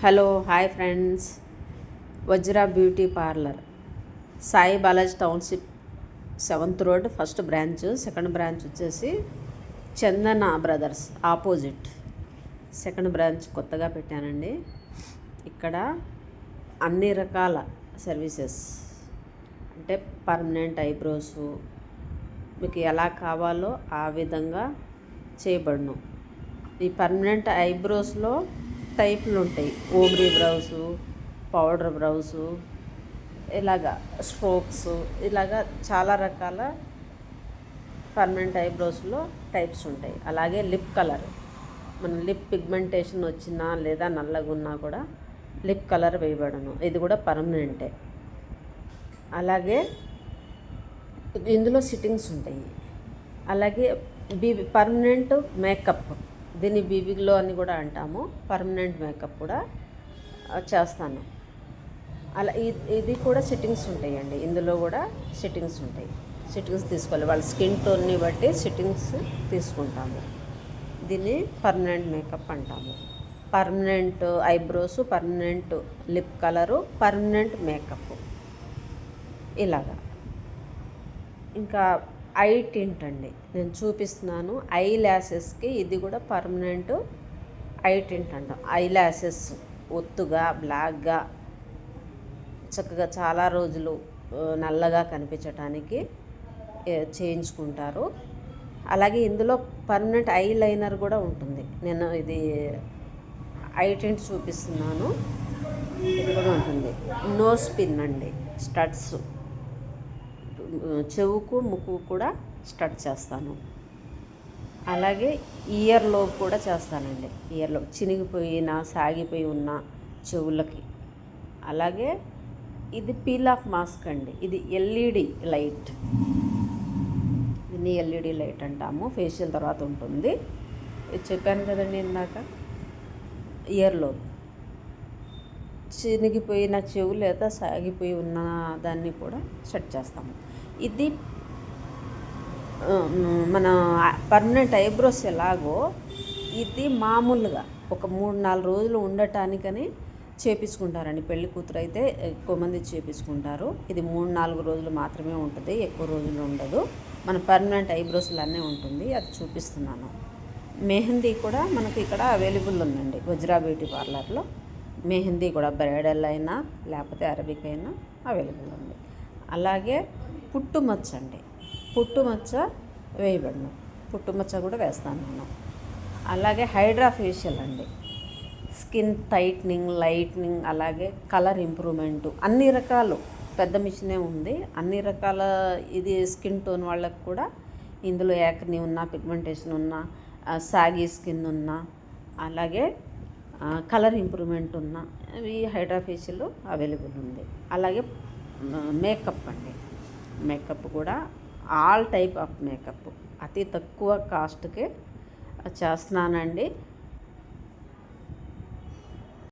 Hello hi friends. Vajra beauty parlour, Sai Balaji township, 7th road, first branch. Second branch వచ్చేసి Chandana brothers opposite. Second branch కొత్తగా పెట్టానండి. ఇక్కడ అన్ని రకాల సర్వీసెస్ అంటే పర్మనెంట్ ఐబ్రోసు మీకు ఎలా కావాలో ఆ విధంగా చేయబడును. ఈ పర్మనెంట్ ఐబ్రోస్లో టైపులు ఉంటాయి. ఓమ్రీ బ్రౌసు, పౌడర్ బ్రౌసు, ఇలాగా స్ట్రోక్స్, ఇలాగా చాలా రకాల పర్మనెంట్ ఐబ్రోస్లో టైప్స్ ఉంటాయి. అలాగే లిప్ కలర్, మన లిప్ పిగ్మెంటేషన్ వచ్చినా లేదా నల్లగున్నా కూడా లిప్ కలర్ వేయబడను. ఇది కూడా పర్మనెంటే. అలాగే ఇందులో సిట్టింగ్స్ ఉంటాయి. అలాగే పర్మనెంట్ మేకప్, దీన్ని బీబీ గ్లో అని కూడా అంటాము. పర్మనెంట్ మేకప్ కూడా చేస్తాను. అలా ఇది కూడా సిట్టింగ్స్ ఉంటాయండి. ఇందులో కూడా సిట్టింగ్స్ ఉంటాయి. సిట్టింగ్స్ తీసుకోవాలి, వాళ్ళ స్కిన్ టోన్ని బట్టి సిట్టింగ్స్ తీసుకుంటాము. దీన్ని పర్మనెంట్ మేకప్ అంటాము. Permanent eyebrows, permanent lip colour, permanent makeup, ఇలాగా. ఇంకా ఐ టింట్ అండి, నేను చూపిస్తున్నాను. ఐ ల్యాసెస్కి ఇది కూడా పర్మనెంట్ ఐ టింట్ అంటాం. ఐ ల్యాసెస్ ఒత్తుగా బ్లాక్గా చక్కగా చాలా రోజులు నల్లగా కనిపించటానికి చేయించుకుంటారు. అలాగే ఇందులో పర్మనెంట్ ఐ లైనర్ కూడా ఉంటుంది. నేను ఇది ఐ టింట్ చూపిస్తున్నాను. ఇది కూడా ఉంటుంది. నోస్ పిన్ అండి, స్టడ్స్, చెవుకు ముక్కు కూడా స్టడ్ చేస్తాను. అలాగే ఇయర్లో కూడా చేస్తానండి. ఇయర్లో చినిగిపోయిన సాగిపోయి ఉన్న చెవులకి. అలాగే ఇది పీల్ ఆఫ్ మాస్క్ అండి. ఇది ఎల్ఈడి లైట్, దీన్ని ఎల్ఈడి లైట్ అంటాము. ఫేషియల్ తర్వాత ఉంటుంది. ఇది చెప్పాను కదండి ఇందాక. ఇయర్లో చినిగిపోయిన చెవు లేదా సాగిపోయి ఉన్న దాన్ని కూడా సెట్ చేస్తాము. ఇది మన పర్మనెంట్ ఐబ్రోస్ ఎలాగో ఇది మామూలుగా ఒక 3-4 రోజులు ఉండటానికని చేపించుకుంటారండి. పెళ్లి కూతురు అయితే ఎక్కువ మంది చేపించుకుంటారు. ఇది 3-4 రోజులు మాత్రమే ఉంటుంది, ఎక్కువ రోజులు ఉండదు. మన పర్మనెంట్ ఐబ్రోస్లన్నీ ఉంటుంది. అది చూపిస్తున్నాను. మెహందీ కూడా మనకి ఇక్కడ అవైలబుల్ ఉందండి వజ్రా బ్యూటీ పార్లర్లో. మెహందీ కూడా బ్రైడల్ అయినా లేకపోతే అరబిక్ అయినా అవైలబుల్ ఉంది. అలాగే పుట్టుమచ్చ అండి, పుట్టుమచ్చ వేయబడను. పుట్టుమచ్చ కూడా వేస్తాను నేను. అలాగే హైడ్రా ఫేషియల్ అండి, స్కిన్ టైట్నింగ్, లైట్నింగ్, అలాగే కలర్ ఇంప్రూవ్మెంటు, అన్ని రకాలు. పెద్ద మిషనే ఉంది, అన్ని రకాల. ఇది స్కిన్ టోన్ వాళ్ళకు కూడా ఇందులో యాక్ని ఉన్నా, పిగ్మెంటేషన్ ఉన్నా, సాగి స్కిన్ ఉన్నా, అలాగే కలర్ ఇంప్రూవ్మెంట్ ఉన్న ఈ హైడ్రా ఫేషియల్ అవైలబుల్ ఉంది. అలాగే మేకప్ అండి, మేకప్ కూడా ఆల్ టైప్ ఆఫ్ మేకప్ అతి తక్కువ కాస్ట్కే చేస్తున్నానండి.